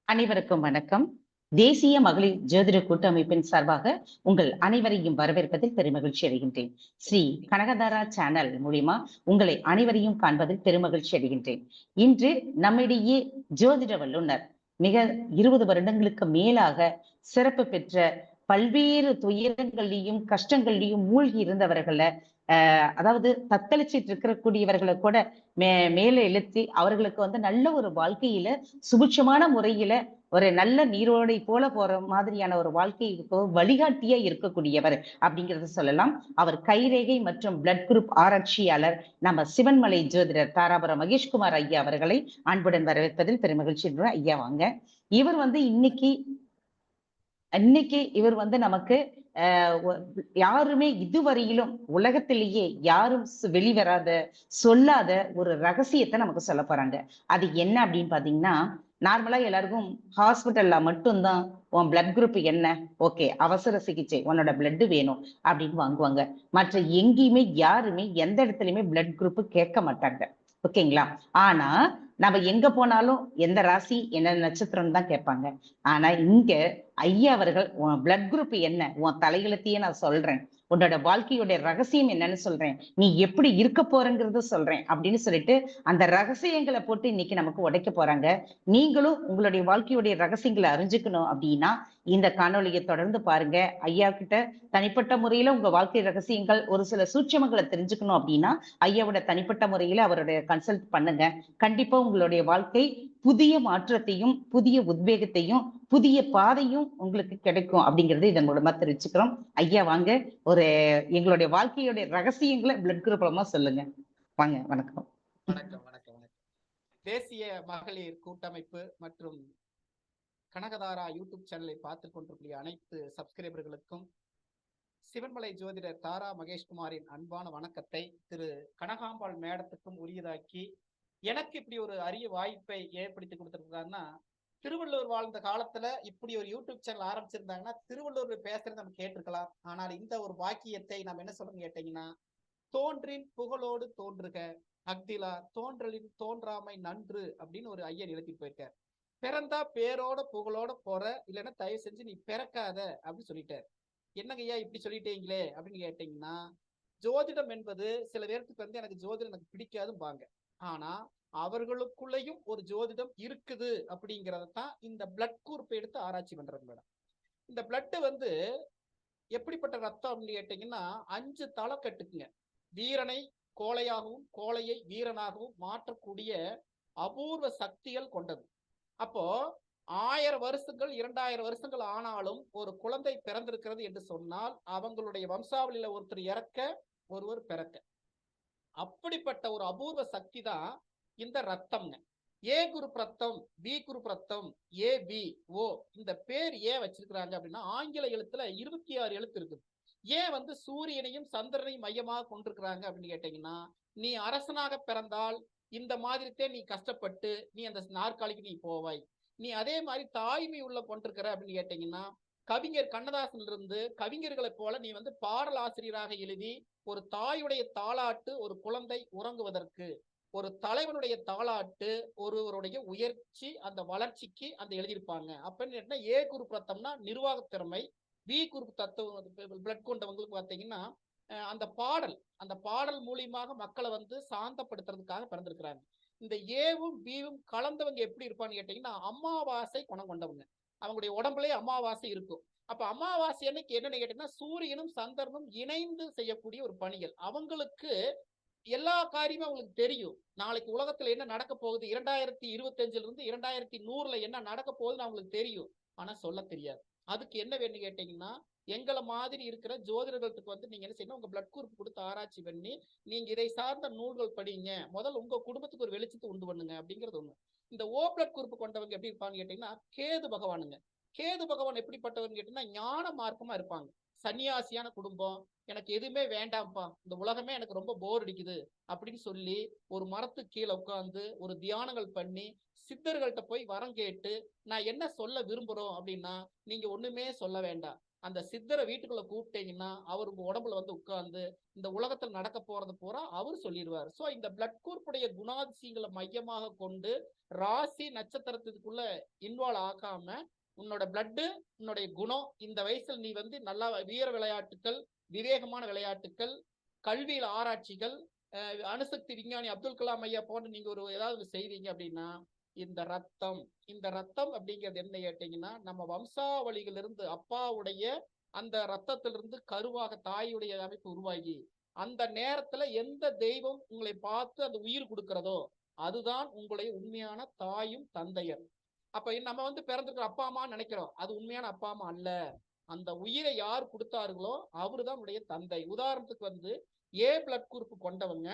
அனைவருக்கும் வணக்கம். தேசிய மகளிர் ஜோதிட கூட்டமைப்பின் சார்பாக உங்கள் அனைவரையும் வரவேற்பதில் பெருமகிழ்ச்சி அடைகின்றேன். ஸ்ரீ கனகதாரா சேனல் மூலியமா உங்களை அனைவரையும் காண்பதில் பெருமகிழ்ச்சி அடைகின்றேன். இன்று நம்மிடையே ஜோதிட வல்லுனர் மிக 20 வருடங்களுக்கு மேலாக சிறப்பு பெற்ற பல்வேறு துயரங்களையும் கஷ்டங்களையும் மூழ்கி இருந்தவர்கள அதாவது தத்தளிச்சிட்டு இருக்கக்கூடியவர்களை கூட மேலே எழுத்தி அவர்களுக்கு வந்து நல்ல ஒரு வாழ்க்கையில சுபிட்சமான முறையில ஒரு நல்ல நீரோடை போல போற மாதிரியான ஒரு வாழ்க்கைக்கு வழிகாட்டியா இருக்கக்கூடியவர் அப்படிங்கறத சொல்லலாம். அவர் கைரேகை மற்றும் பிளட் குரூப் ஆராய்ச்சியாளர் நம்ம சிவன்மலை ஜோதிடர் தாராபுரம் மகேஷ்குமார் ஐயா அவர்களை அன்புடன் வரவேற்பதில் பெருமகிழ்ச்சி. ஐயா வாங்க. இவர் வந்து இன்னைக்கு இவர் வந்து நமக்கு யாருமே இதுவரையிலும் உலகத்திலேயே யாரும் வெளிவராத சொல்லாத ஒரு ரகசியத்தை நமக்கு சொல்ல போறாங்க. அது என்ன அப்படின்னு பாத்தீங்கன்னா, நார்மலா எல்லாருக்கும் ஹாஸ்பிட்டல்ல மட்டும்தான் உன் பிளட் குரூப் என்ன, ஓகே அவசர சிகிச்சை உன்னோட பிளட் வேணும் அப்படின்னு வாங்குவாங்க. மற்ற எங்கேயுமே யாருமே எந்த இடத்துலயுமே பிளட் குரூப் கேட்க மாட்டாங்க. ஓகேங்களா? ஆனா நம்ம எங்க போனாலும் எந்த ராசி என்ன நட்சத்திரம் தான் கேட்பாங்க. ஆனா இங்க ஐயா அவர்கள் உன் பிளட் குரூப் என்ன, உன் தலையெழுத்தையே நான் சொல்றேன், உன்னோட வாழ்க்கையோட ரகசியம் என்னன்னு சொல்றேன், நீ எப்படி இருக்க போறங்கிறத சொல்றேன் அப்படின்னு சொல்லிட்டு அந்த ரகசியங்களை போட்டு இன்னைக்கு நமக்கு உடைக்க போறாங்க. நீங்களும் உங்களுடைய வாழ்க்கையுடைய ரகசியங்களை அறிஞ்சுக்கணும் அப்படின்னா இந்த காணொலியை தொடர்ந்து பாருங்க. ஐயா கிட்ட தனிப்பட்ட முறையில உங்க வாழ்க்கை ரகசியங்கள் ஒரு சில சூட்சமங்களை தெரிஞ்சுக்கணும் அப்படின்னா ஐயாவோட தனிப்பட்ட முறையில அவருடைய கன்சல்ட் பண்ணுங்க. கண்டிப்பா உங்களுடைய வாழ்க்கை புதிய மாற்றத்தையும் புதிய உத்வேகத்தையும் புதிய பாதையும் உங்களுக்கு கிடைக்கும் அப்படிங்கறது இதன் மூலமா தெரிவிச்சுக்கிறோம். ஐயா வாங்க, ஒரு எங்களுடைய வாழ்க்கையோட ரகசியங்களை பிளட் குரூப் மூலமா சொல்லுங்க. வாங்க. வணக்கம். வணக்கம் வணக்கம் வணக்கம். தேசிய மகளிர் கூட்டமைப்பு மற்றும் கனகதாரா யூடியூப் சேனலை பார்த்து கொண்டிருக்கிற அனைத்து சப்ஸ்கிரைபர்களுக்கும் சிவன்மலை ஜோதிடர் தாரா மகேஷ்குமாரின் அன்பான வணக்கத்தை திரு கனகாம்பாள் மேடத்துக்கும் உரியதாக்கி எனக்கு இப்படி ஒரு அரிய வாய்ப்பை ஏற்படுத்தி கொடுத்திருக்காருன்னா, திருவள்ளுவர் வாழ்ந்த காலத்துல இப்படி ஒரு யூடியூப் சேனல் ஆரம்பிச்சிருந்தாங்கன்னா திருவள்ளுவர் பேசுறது நம்ம கேட்டிருக்கலாம். ஆனால் இந்த ஒரு வாக்கியத்தை நம்ம என்ன சொல்றோம்னு கேட்டீங்கன்னா, தோன்றின் புகழோடு தோன்றுக அக்திலா தோன்றலின் தோன்றாமை நன்று அப்படின்னு ஒரு ஐயர் எழுதிட்டு போயிருக்கார். பிறந்தா பேரோட புகழோட போற, இல்லைன்னா தயவு செஞ்சு நீ பிறக்காத அப்படின்னு சொல்லிட்டார். என்னங்க ஐயா இப்படி சொல்லிட்டீங்களே அப்படின்னு கேட்டீங்கன்னா, ஜோதிடம் என்பது சில பேருக்கு வந்து எனக்கு ஜோதிடம் எனக்கு பிடிக்காதும்பாங்க. ஆனா அவர்களுக்குள்ளேயும் ஒரு ஜோதிடம் இருக்குது அப்படிங்கறதான் இந்த பிளட் குரூப் எடுத்து ஆராய்ச்சி பண்றாங்க மேடம். இந்த பிளட் வந்து எப்படிப்பட்ட ரத்தம் அப்படின்னு கேட்டீங்கன்னா 5 தலை கட்டுக்குங்க. வீரனை கோழையாகவும் கோழையை வீரனாகவும் மாற்றக்கூடிய அபூர்வ சக்திகள் கொண்டது. அப்போ 1000 வருஷங்கள் 2000 வருஷங்கள் ஆனாலும் ஒரு குழந்தை பிறந்திருக்கிறது என்று சொன்னால் அவங்களுடைய வம்சாவளியில ஒருத்தர் இறக்க ஒருவர் பிறக்க, அப்படிப்பட்ட ஒரு அபூர்வ சக்தி தான் இந்த ரத்தம்ங்க. ஏ குரூப் ரத்தம், பி குரூப் ரத்தம், ஏ பி ஓ. இந்த பேர் ஏன் வச்சிருக்கிறாங்க அப்படின்னா ஆங்கில எழுத்துல 26 எழுத்து இருக்குது. ஏன் வந்து சூரியனையும் சந்திரனையும் மையமாக கொண்டிருக்கிறாங்க அப்படின்னு கேட்டீங்கன்னா, நீ அரசனாக பிறந்தால் இந்த மாதிரித்தே நீ கஷ்டப்பட்டு நீ அந்த நாற்காலிக்கு நீ போவாய். நீ அதே மாதிரி தாய்மை உள்ள கொண்டிருக்கிற அப்படின்னு கேட்டீங்கன்னா, கவிஞர் கண்ணதாசன் இருந்து கவிஞர்களை போல நீ வந்து பாடல் ஆசிரியராக எழுதி ஒரு தாயுடைய தாளாட்டு ஒரு குழந்தை உறங்குவதற்கு, ஒரு தலைவனுடைய தாளாட்டு ஒருவருடைய உயர்ச்சி அந்த வளர்ச்சிக்கு அந்த எழுதியிருப்பாங்க. அப்படின்னு ஏ குரூப் ரத்தம்னா நிர்வாக திறமை, பி குரூப் தத்துவம் பிளட் கொண்டவங்களுக்கு பார்த்தீங்கன்னா அந்த பாடல் மூலியமாக மக்களை வந்து சாந்தப்படுத்துறதுக்காக பிறந்திருக்கிறாங்க. இந்த ஏவும் பியும் கலந்தவங்க எப்படி இருப்பான்னு கேட்டீங்கன்னா அமாவாசை குணம் கொண்டவங்க. அவங்களுடைய உடம்புலயே அமாவாசை இருக்கும். அப்ப அமாவாசை அன்னைக்கு என்னன்னு கேட்டீங்கன்னா சூரியனும் சந்திரனும் இணைந்து செய்யக்கூடிய ஒரு பணிகள். அவங்களுக்கு எல்லா காரியமும் அவங்களுக்கு தெரியும். நாளைக்கு உலகத்துல என்ன நடக்க போகுது, 2025 இருந்து 2100 என்ன நடக்க போகுதுன்னு அவங்களுக்கு தெரியும். ஆனா சொல்ல தெரியாது. அதுக்கு என்ன வேணும்னு கேட்டீங்கன்னா, எங்களை மாதிரி இருக்கிற ஜோதிடர்களுக்கு வந்து நீங்க என்ன செய்யணும், உங்க பிளட் குரூப் கொடுத்து ஆராய்ச்சி பண்ணி நீங்க இதை சார்ந்த நூல்கள் படிங்க, முதல்ல உங்க குடும்பத்துக்கு ஒரு வெளிச்சத்தை உண்டு பண்ணுங்க அப்படிங்கிறது ஒண்ணு. இந்த ஓ பிளட் குரூப் கொண்டவங்க எப்படி இருப்பான்னு கேட்டீங்கன்னா கேது பகவானுங்க. கேது பகவான் எப்படிப்பட்டவர்னு கேட்டீங்கன்னா ஞான மார்க்கமா இருப்பாங்க. சன்னியாசியான குடும்பம், எனக்கு எதுவுமே வேண்டாம்ப்பா, இந்த உலகமே எனக்கு ரொம்ப போர் அடிக்குது அப்படின்னு சொல்லி ஒரு மரத்து கீழே உட்கார்ந்து ஒரு தியானங்கள் பண்ணி சித்தர்கள்ட்ட போய் வரம் கேட்டு நான் என்ன சொல்ல விரும்புறோம் அப்படின்னா நீங்க ஒண்ணுமே சொல்ல வேண்டாம், அந்த சித்தரை வீட்டுக்குள்ள கூப்பிட்டீங்கன்னா அவர் உங்க உடம்புல வந்து உட்கார்ந்து இந்த உலகத்துல நடக்க போறது பூரா அவர் சொல்லிடுவார். சோ இந்த பிளட் குரூப்புடைய குணாதிசயங்களை மையமாக கொண்டு ராசி நட்சத்திரத்துக்குள்ள இன்வால்வ் ஆகாம உன்னோட பிளட்டு உன்னுடைய குணம், இந்த வயசுல நீ வந்து நல்லா வீர விளையாட்டுக்கள், விவேகமான விளையாட்டுக்கள், கல்வியில் ஆராய்ச்சிகள், அணுசக்தி விஞ்ஞானி அப்துல் கலாம் ஐயா போன்ற நீங்க ஒரு ஏதாவது செய்வீங்க அப்படின்னா இந்த ரத்தம் அப்படிங்கிறது என்ன கேட்டீங்கன்னா நம்ம வம்சாவளியிலிருந்து அப்பாவுடைய அந்த ரத்தத்திலிருந்து கருவாக தாயுடைய அமைப்பு உருவாகி அந்த நேரத்துல எந்த தெய்வம் உங்களை பார்த்து அந்த உயிர் கொடுக்கிறதோ அதுதான் உங்களுடைய உண்மையான தாயும் தந்தையர். அப்ப நம்ம வந்து பிறந்திருக்கிற அப்பா அம்மா நினைக்கிறோம், அது உண்மையான அப்பா அம்மா அல்ல. அந்த உயிரை யார் கொடுத்தார்களோ அவருதான் உடைய தந்தை. உதாரணத்துக்கு வந்து ஏ பிளட் குரூப் கொண்டவங்க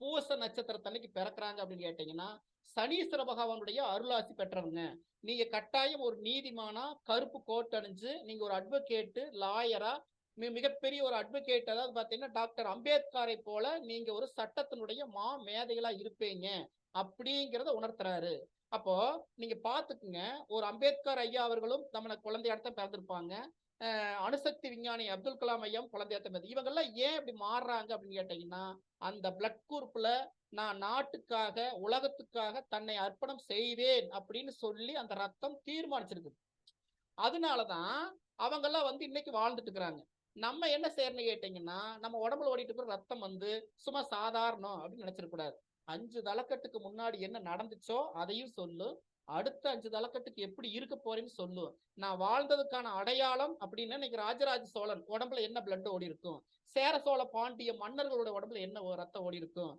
பூச நட்சத்திரத்தன்னைக்கு பிறக்கிறாங்க அப்படின்னு கேட்டீங்கன்னா சனீஸ்வர பகவானுடைய அருளாசி பெற்றவங்க. நீங்க கட்டாயம் ஒரு நீதிமானா கருப்பு கோட் அணிஞ்சு நீங்க ஒரு அட்வொகேட்டு லாயரா மிகப்பெரிய ஒரு அட்வொகேட், அதாவது பாத்தீங்கன்னா டாக்டர் அம்பேத்கரை போல நீங்க ஒரு சட்டத்தினுடைய மேதைகளா இருப்பீங்க அப்படிங்கிறத உணர்த்துறாரு. அப்போ நீங்க பாத்துக்குங்க, ஒரு அம்பேத்கர் ஐயா அவர்களும் நம்ம குழந்தையாட்டம் பிறந்திருப்பாங்க. அணுசக்தி விஞ்ஞானி அப்துல் கலாம் ஐயா குழந்தையாட்டம். இவங்கெல்லாம் ஏன் இப்படி மாறுறாங்க அப்படின்னு கேட்டீங்கன்னா அந்த பிளட் குரூப்ல நான் நாட்டுக்காக உலகத்துக்காக தன்னை அர்ப்பணம் செய்வேன் அப்படின்னு சொல்லி அந்த ரத்தம் தீர்மானிச்சிருக்கு. அதனாலதான் அவங்கெல்லாம் வந்து இன்னைக்கு வாழ்ந்துட்டு இருக்கிறாங்க. நம்ம என்ன செய்யறோம்னு கேட்டீங்கன்னா நம்ம உடம்புல ஓடிட்டு இருக்கிற ரத்தம் வந்து சும்மா சாதாரணம் அப்படின்னு நினைச்சிடக்கூடாது. 5 தலைக்கட்டுக்கு முன்னாடி என்ன நடந்துச்சோ அதையும் சொல்லு, அடுத்த 5 தலைக்கட்டுக்கு எப்படி இருக்க போறேன்னு சொல்லு. நான் வாழ்ந்ததுக்கான அடையாளம் அப்படின்னு இன்னைக்கு ராஜராஜ சோழன் உடம்புல என்ன பிளட் ஓடி இருக்கும், சேர சோழ பாண்டிய மன்னர்களோட உடம்புல என்ன ரத்தம் ஓடி இருக்கும்,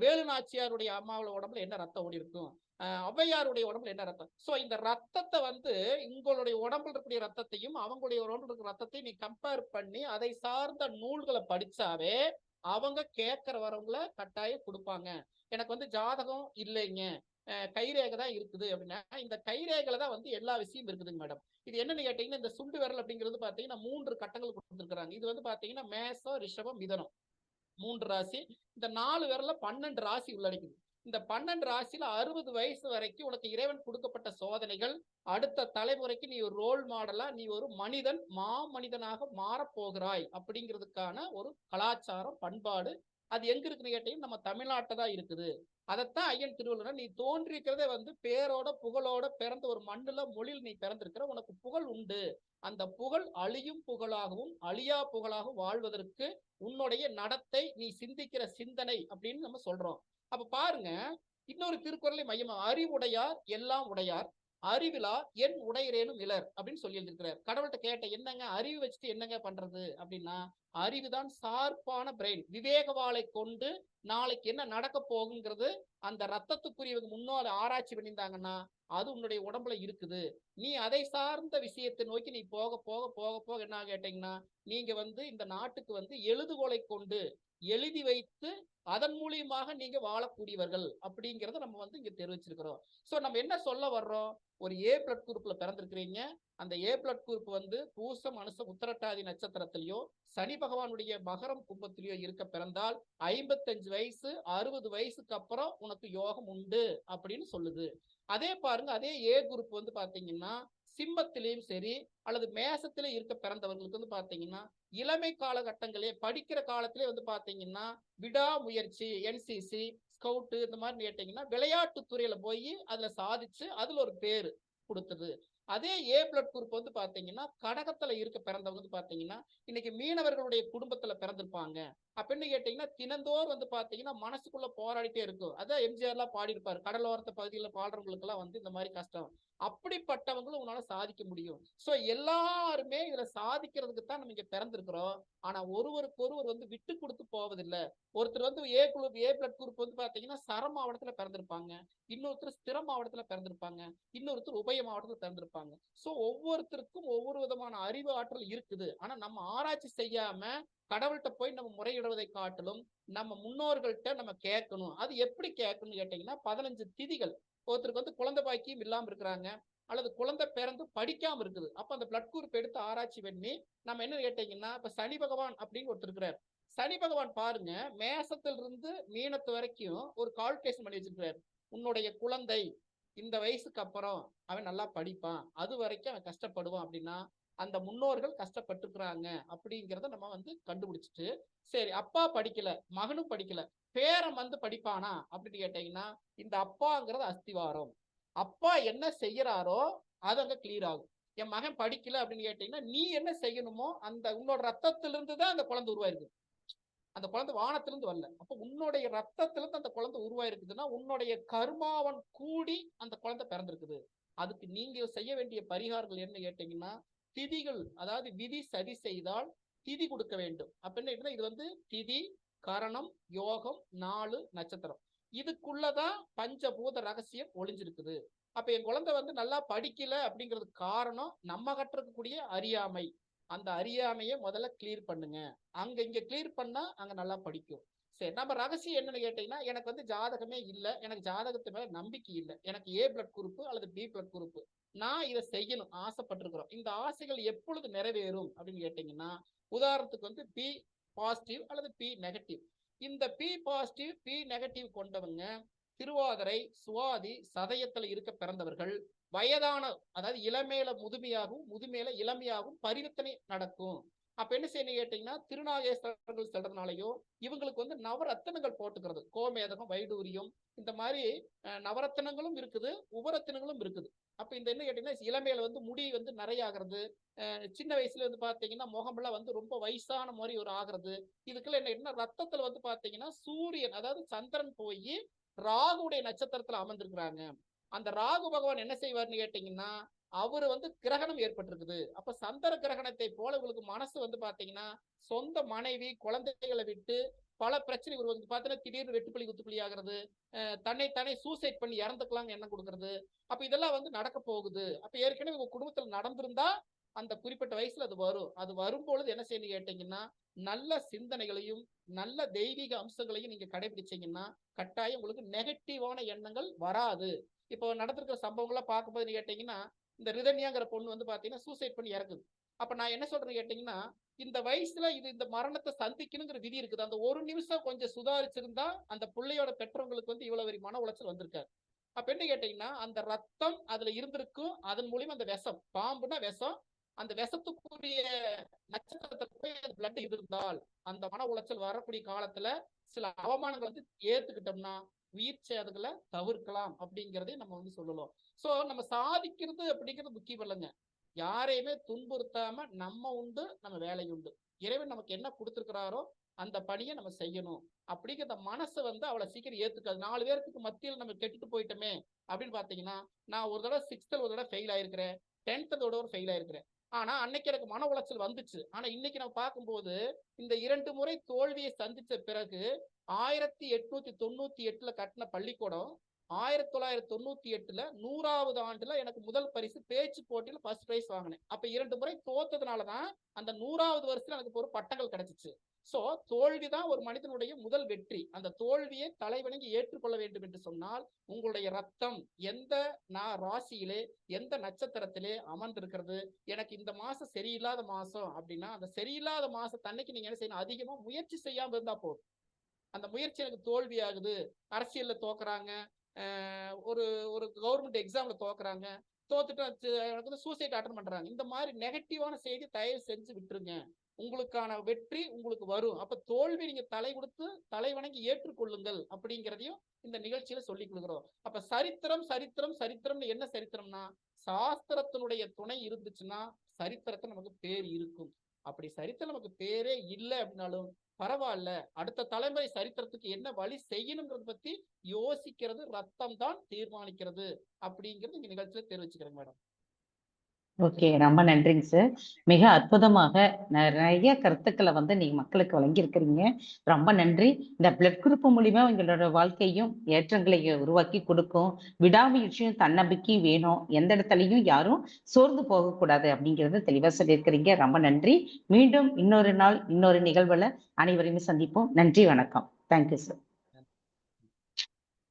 வேலு நாச்சியாருடைய அம்மாவோட உடம்புல என்ன ரத்தம் ஓடி இருக்கும், ஔவையாருடைய உடம்புல என்ன ரத்தம். சோ இந்த ரத்தத்தை வந்து உங்களுடைய உடம்புல இருக்கக்கூடிய ரத்தத்தையும் அவங்களுடைய உடம்புல இருக்கிற ரத்தத்தையும் நீ கம்பேர் பண்ணி அதை சார்ந்த நூல்களை படிச்சாவே அவங்க கேட்கிற வரவங்களை கட்டாயம் கொடுப்பாங்க. எனக்கு வந்து ஜாதகம் இல்லைங்க, கைரேகை தான் இருக்குது அப்படின்னா இந்த கைரேகைல தான் வந்து எல்லா விஷயமும் இருக்குதுங்க மேடம். இது என்னன்னு கேட்டீங்கன்னா இந்த சுண்டு விரல் அப்படிங்கிறது பாத்தீங்கன்னா 3 கட்டங்கள் கொடுத்துருக்காங்க. இது வந்து பாத்தீங்கன்னா மேசம், ரிஷபம், மிதனம் 3 ராசி. இந்த 4 விரல்ல 12 ராசி உள்ளடக்குது. இந்த 12 ராசியில 60 வயசு வரைக்கும் உனக்கு இறைவன் கொடுக்கப்பட்ட சோதனைகள், அடுத்த தலைமுறைக்கு நீ ஒரு ரோல் மாடலா நீ ஒரு மனிதன் மாமனிதனாக மாறப்போகிறாய் அப்படிங்கிறதுக்கான ஒரு கலாச்சாரம் பண்பாடு அது எங்க இருக்குன்னு கேட்டீங்கன்னா நம்ம தமிழ்நாட்டை தான் இருக்குது. அதைத்தான் ஐயன் திருவள்ளுவர் நீ தோன்றிருக்கிறதே வந்து பேரோட புகழோட பிறந்த ஒரு மண்ணுல மொழியில் நீ பிறந்திருக்கிற, உனக்கு புகழ் உண்டு. அந்த புகழ் அழியும் புகழாகவும் அழியா புகழாகவும் வாழ்வதற்கு உன்னுடைய நடத்தை நீ சிந்திக்கிற சிந்தனை அப்படின்னு நம்ம சொல்றோம். அப்ப பாருங்க, இன்னொரு திருக்குறளை மையமா அறிவுடையார் எல்லாம் உடையார், அறிவிலா என் உடையரேனும் இலர் அப்படின்னு சொல்லி எழுதியிருக்கிறார். கடவுள்கிட்ட கேட்ட என்னங்க அறிவு வச்சுட்டு என்னங்க பண்றது அப்படின்னா அறிவுதான் ஷார்ப்பான பிரெயின், விவேகவாளை கொண்டு நாளைக்கு என்ன நடக்க போகுங்கிறது அந்த ரத்தத்துக்குரியவங்க முன்னாள் ஆராய்ச்சி பண்ணியிருந்தாங்கன்னா அது உன்னுடைய உடம்புல இருக்குது. நீ அதை சார்ந்த விஷயத்தை நோக்கி நீ போக போக போக போக என்ன கேட்டீங்கன்னா நீங்க வந்து இந்த நாட்டுக்கு வந்து எழுதுகோலை கொண்டு எழுதி வைத்து அதன் மூலியமாக நீங்க வாழக்கூடியவர்கள் அப்படிங்கிறத நம்ம வந்து இங்க தெரிவிச்சிருக்கிறோம். சோ நம்ம என்ன சொல்ல வர்றோம், ஒரு ஏ பிளட் குரூப்ல பிறந்திருக்கிறீங்க. அந்த ஏ பிளட் குரூப் வந்து பூசம், அனுசம், உத்திரட்டாதி நட்சத்திரத்திலேயோ சனி பகவானுடைய மகரம் கும்பத்திலேயோ இருக்க பிறந்தால் 55 வயசு 60 வயசுக்கு அப்புறம் உனக்கு யோகம் உண்டு அப்படின்னு சொல்லுது. அதே பாருங்க, அதே ஏ குரூப் வந்து பாத்தீங்கன்னா சிம்மத்திலையும் சரி அல்லது மேசத்திலே இருக்க பிறந்தவர்களுக்கு வந்து பாத்தீங்கன்னா இளமை காலகட்டங்களே படிக்கிற காலத்திலே வந்து பாத்தீங்கன்னா விடாமுயற்சி, என்சிசி, ஸ்கவுட் இந்த மாதிரி கேட்டீங்கன்னா விளையாட்டு துறையில போய் அதுல சாதிச்சு அதுல ஒரு பேரு கொடுத்தது. அதே ஏ பிளட் குரூப் வந்து பாத்தீங்கன்னா கடகத்துல இருக்க பிறந்தவங்க வந்து பாத்தீங்கன்னா இன்னைக்கு மீனவர்களுடைய குடும்பத்துல பிறந்திருப்பாங்க. அப்படின்னு கேட்டீங்கன்னா தினந்தோறும் வந்து பாத்தீங்கன்னா மனசுக்குள்ள போராடிட்டே இருக்கும். அதான் எம்ஜிஆர் எல்லாம் பாடி இருப்பாரு, கடலோரத்த பகுதியில் பாடுறவங்களுக்கு எல்லாம் வந்து இந்த மாதிரி கஷ்டம். அப்படிப்பட்டவங்களும் உன்னால சாதிக்க முடியும். சோ எல்லாருமே இதுல சாதிக்கிறதுக்கு தான் நம்ம இங்க பிறந்திருக்கிறோம். ஆனா ஒருவருக்கு ஒருவர் வந்து விட்டு கொடுத்து போவதில்லை. ஒருத்தர் வந்து ஏ குரூப் ஏ பிளட் குரூப் வந்து பாத்தீங்கன்னா சர மாவட்டத்துல பிறந்திருப்பாங்க, இன்னொருத்தர் ஸ்திர மாவட்டத்துல பிறந்திருப்பாங்க, இன்னொருத்தர் உபய மாவட்டத்துல பிறந்திருப்பாங்க. சோ ஒவ்வொருத்தருக்கும் ஒவ்வொரு விதமான அறிவு ஆற்றல் இருக்குது. ஆனா நம்ம ஆராய்ச்சி செய்யாம கடவுள்கிட்ட போய் நம்ம முறையிடுவதை காட்டிலும் நம்ம முன்னோர்கள்ட்ட நம்ம கேட்கணும். அது எப்படி கேட்கணும்னு கேட்டீங்கன்னா 15 திதிகள். ஒருத்தருக்கு வந்து குழந்தை பாக்கியம் இல்லாம இருக்கிறாங்க அல்லது குழந்தை பிறந்து படிக்காம இருக்குது. அப்ப அந்த பிளட் குரூப் எடுத்து ஆராய்ச்சி பண்ணி நம்ம என்ன கேட்டீங்கன்னா இப்ப சனி பகவான் அப்படின்னு ஒருத்தர் இருக்கிறார். சனி பகவான் பாருங்க மேசத்துல இருந்து மீனத்து வரைக்கும் ஒரு கால்குலேஷன் பண்ணி வச்சிருக்கிறார். உன்னுடைய குழந்தை இந்த வயசுக்கு அப்புறம் அவன் நல்லா படிப்பான், அது வரைக்கும் அவன் கஷ்டப்படுவான் அப்படின்னா அந்த முன்னோர்கள் கஷ்டப்பட்டுக்கிறாங்க அப்படிங்கிறத நம்ம வந்து கண்டுபிடிச்சிட்டு, சரி அப்பா படிக்கல, மகனும் படிக்கல, பேரன் வந்து படிப்பானா அப்படின்னு கேட்டீங்கன்னா, இந்த அப்பாங்கிறது அஸ்திவாரம். அப்பா என்ன செய்யறாரோ அது அங்க கிளியர் ஆகும். என் மகன் படிக்கல அப்படின்னு கேட்டீங்கன்னா, நீ என்ன செய்யணுமோ அந்த உன்னோட ரத்தத்திலிருந்து தான் அந்த குழந்தை உருவாயிருக்கு. அந்த குழந்தை வானத்திலிருந்து வரல. அப்ப உன்னுடைய ரத்தத்திலிருந்து அந்த குழந்தை உருவாயிருக்குதுன்னா, உன்னுடைய கர்மாவன் கூடி அந்த குழந்தை பிறந்திருக்குது. அதுக்கு நீங்க செய்ய வேண்டிய பரிகாரங்கள் என்ன கேட்டீங்கன்னா, திதிகள், அதாவது விதி சரி செய்தால் திதி கொடுக்க வேண்டும். அப்ப என்ன ஆயிடுதுன்னா, இது வந்து திதி, கரணம், யோகம், நாலு, நட்சத்திரம். இதுக்குள்ளதான் பஞ்சபூத ரகசியம் ஒளிஞ்சிருக்குது. அப்ப என் குழந்தை வந்து நல்லா படிக்கல அப்படிங்கிறதுக்கு காரணம் நம்ம கற்றுக்கக்கூடிய அறியாமை. அந்த அறியாமையை முதல்ல கிளியர் பண்ணுங்க. அங்க இங்க கிளியர் பண்ணா அங்க நல்லா படிக்கும். சரி, நம்ம ரகசியம் என்னன்னு கேட்டீங்கன்னா, எனக்கு வந்து ஜாதகமே இல்ல, எனக்கு ஜாதகத்து மேல நம்பிக்கை இல்ல, எனக்கு ஏ பிளட் குரூப் அல்லது பி பிளட் குரூப், நான் இதை செய்யணும் ஆசைப்பட்டிருக்கிறோம், இந்த ஆசைகள் எப்பொழுது நிறைவேறும் அப்படின்னு கேட்டீங்கன்னா, உதாரணத்துக்கு வந்து பி பாசிட்டிவ் அல்லது பி நெகட்டிவ். இந்த பி பாசிட்டிவ் பி நெகட்டிவ் கொண்டவங்க திருவாதிரை, சுவாதி, சதயத்துல இருக்க பிறந்தவர்கள் வயதான, அதாவது இளமையில முதுமையாகவும் முதுமையில இளமையாகவும் பரிவர்த்தனை நடக்கும். அப்ப என்ன செய்யணும் கேட்டீங்கன்னா, திருநாகேஸ்வரர்கள் செல்றதுனாலயோ இவங்களுக்கு வந்து நவரத்தனங்கள் போட்டுக்கிறது, கோமேதகம், வைடூரியம், இந்த மாதிரி நவரத்தனங்களும் இருக்குது, உபரத்தனங்களும் இருக்குது. அப்ப இந்த என்ன கேட்டீங்கன்னா, இளமையில வந்து முடி வந்து நிறைய ஆகிறது, சின்ன வயசுல வந்து பாத்தீங்கன்னா முகமெல்லாம் வந்து ரொம்ப வயசான மாதிரி ஒரு ஆகிறது. இதுக்கெல்லாம் என்ன ரத்தத்துல வந்து பாத்தீங்கன்னா சூரியன், அதாவது சந்திரன் போய் ராகுடைய நட்சத்திரத்துல அமர்ந்திருக்கிறாங்க. அந்த ராகு பகவான் என்ன செய்வார்னு கேட்டீங்கன்னா, அவரு வந்து கிரகணம் ஏற்பட்டிருக்குது. அப்ப சந்திர கிரகணத்தை போல உங்களுக்கு மனசு வந்து பாத்தீங்கன்னா, சொந்த மனைவி குழந்தைகளை விட்டு பல பிரச்சனை உருவாகுது. பாத்தீங்கன்னா திடீர்னு வெட்டுப்புள்ளி குத்துப்புள்ளி ஆகிறது, தன்னை தானே சூசைட் பண்ணி இறந்துக்கலாம்னு எண்ணம் கொடுக்கறது. அப்ப இதெல்லாம் வந்து நடக்க போகுது. அப்ப ஏற்கனவே உங்க குடும்பத்துல நடந்திருந்தா அந்த குறிப்பிட்ட வயசுல அது வரும். அது வரும்பொழுது என்ன செய்யணும் கேட்டீங்கன்னா, நல்ல சிந்தனைகளையும் நல்ல தெய்வீக அம்சங்களையும் நீங்க கடைபிடிச்சீங்கன்னா, கட்டாயம் உங்களுக்கு நெகட்டிவான எண்ணங்கள் வராது. இப்போ நடந்திருக்கிற சம்பவங்கள்லாம் பார்க்கும்போது கேட்டீங்கன்னா, இந்த ரிதன்யாங்கிற பொண்ணு வந்து பாத்தீங்கன்னா சூசைட் பண்ணி இறக்குது. அப்ப நான் என்ன சொல்றேன்னு கேட்டீங்கன்னா, இந்த வயசுல இந்த மரணத்தை சந்திக்கணுங்கிற விதி இருக்குது. அந்த ஒரு நிமிஷம் கொஞ்சம் சுதாரிச்சிருந்தா அந்த பிள்ளையோட பெற்றவங்களுக்கு வந்து இவ்வளவு மன உளைச்சல் வந்திருக்காது. அப்ப என்ன கேட்டீங்கன்னா, அந்த ரத்தம் அதுல இருந்திருக்கும், அதன் மூலியமா அந்த விஷம், பாம்புனா விஷம், அந்த விஷத்துக்குரிய நட்சத்திரத்தை போய் அந்த பிளட் இருந்தால் அந்த மன உளைச்சல் வரக்கூடிய காலத்துல சில அவமானங்களை வந்து ஏத்துக்கிட்டோம்னா உயிர் சேதங்களை தவிர்க்கலாம் அப்படிங்கிறதையும் நம்ம வந்து சொல்லலாம். சோ நம்ம சாதிக்கிறது அப்படிங்கிறது முக்கியம் இல்லைங்க. யாரையுமே துன்புறுத்தாம நம்ம உண்டு, நம்ம வேலை உண்டு. இறைவன் நமக்கு என்ன கொடுத்திருக்கிறாரோ அந்த பணியை நம்ம செய்யணும் அப்படிங்கிற மனசை வந்து அவ்வளவு சீக்கிரம் ஏத்துக்காது. 4 பேருக்கு மத்தியில் நம்ம கெட்டுட்டு போயிட்டோமே அப்படின்னு பாத்தீங்கன்னா, நான் ஒரு தடவை 6th ஒரு தடவை ஃபெயில் ஆயிருக்கிறேன், 10th ஒரு ஃபெயில் ஆயிருக்கிறேன். ஆனா அன்னைக்கு எனக்கு மன உளைச்சல் வந்துச்சு. ஆனா இன்னைக்கு நம்ம பார்க்கும்போது இந்த 2 முறை தோல்வியை சந்திச்ச பிறகு 1898ல கட்டின பள்ளிக்கூடம் 1998ல 100வது ஆண்டுல எனக்கு முதல் பரிசு பேச்சு போட்டியில ஃபர்ஸ்ட் பிரைஸ் வாங்கினேன். அப்ப 2 முறை தோத்ததுனாலதான் அந்த 100வது வருஷத்துல எனக்கு ஒரு பட்டங்கள் கிடைச்சிச்சு. சோ தோல்விதான் ஒரு மனிதனுடைய முதல் வெற்றி. அந்த தோல்வியை தலைவணங்கி ஏற்றுக்கொள்ள வேண்டும் என்று சொன்னால் உங்களுடைய ரத்தம் எந்த ராசியிலே எந்த நட்சத்திரத்திலே அமர்ந்திருக்கிறது, எனக்கு இந்த மாசம் சரியில்லாத மாசம் அப்படின்னா அந்த சரியில்லாத மாசத்தன்னைக்கு நீங்க என்ன செய்யணும், அதிகமா முயற்சி செய்யாம இருந்தா போதும். அந்த முயற்சி எனக்கு தோல்வி ஆகுது, அரசியல்ல தோக்குறாங்க, ஒரு ஒரு கவர்மெண்ட் எக்ஸாம்ல தோக்குறாங்க, தோத்துட்டு எனக்கு வந்து சூசைட் அட்டன் பண்றாங்க, இந்த மாதிரி நெகட்டிவான செய்தி தயவு செஞ்சு விட்டுருங்க. உங்களுக்கான வெற்றி உங்களுக்கு வரும். அப்ப தோல்வி நீங்க தலை கொடுத்து தலை வணங்கி ஏற்றுக்கொள்ளுங்கள் அப்படிங்கிறதையும் இந்த நிகழ்ச்சியில சொல்லிக் கொடுக்குறோம். அப்ப சரித்திரம் சரித்திரம் சரித்திரம்னு என்ன சரித்திரம்னா, சாஸ்திரத்தினுடைய துணை இருந்துச்சுன்னா சரித்திரத்துல நமக்கு பேர் இருக்கும். அப்படி சரித்திரம் நமக்கு பேரே இல்லை அப்படின்னாலும் பரவாயில்ல, அடுத்த தலைமுறை சரித்திரத்துக்கு என்ன வழி செய்யணுங்கிறத பத்தி யோசிக்கிறது ரத்தம் தான் தீர்மானிக்கிறது அப்படிங்கிறது இந்த நிகழ்ச்சியில தெரிவிச்சுக்கிறேன் மேடம். ஓகே, ரொம்ப நன்றிங்க சார். மிக அற்புதமாக நிறைய கருத்துக்களை வந்து நீங்க மக்களுக்கு வழங்கியிருக்கிறீங்க. ரொம்ப நன்றி. இந்த பிளட் குரூப் மூலியமா எங்களோட வாழ்க்கையும் ஏற்றங்களை உருவாக்கி கொடுக்கும். விடாமுயற்சியும் தன்னம்பிக்கையும் வேணும். எந்த இடத்துலையும் யாரும் சோர்ந்து போகக்கூடாது அப்படிங்கிறத தெளிவா சொல்லியிருக்கிறீங்க. ரொம்ப நன்றி. மீண்டும் இன்னொரு நாள் இன்னொரு நிகழ்வுல அனைவரையும் சந்திப்போம். நன்றி, வணக்கம். Thank you sir.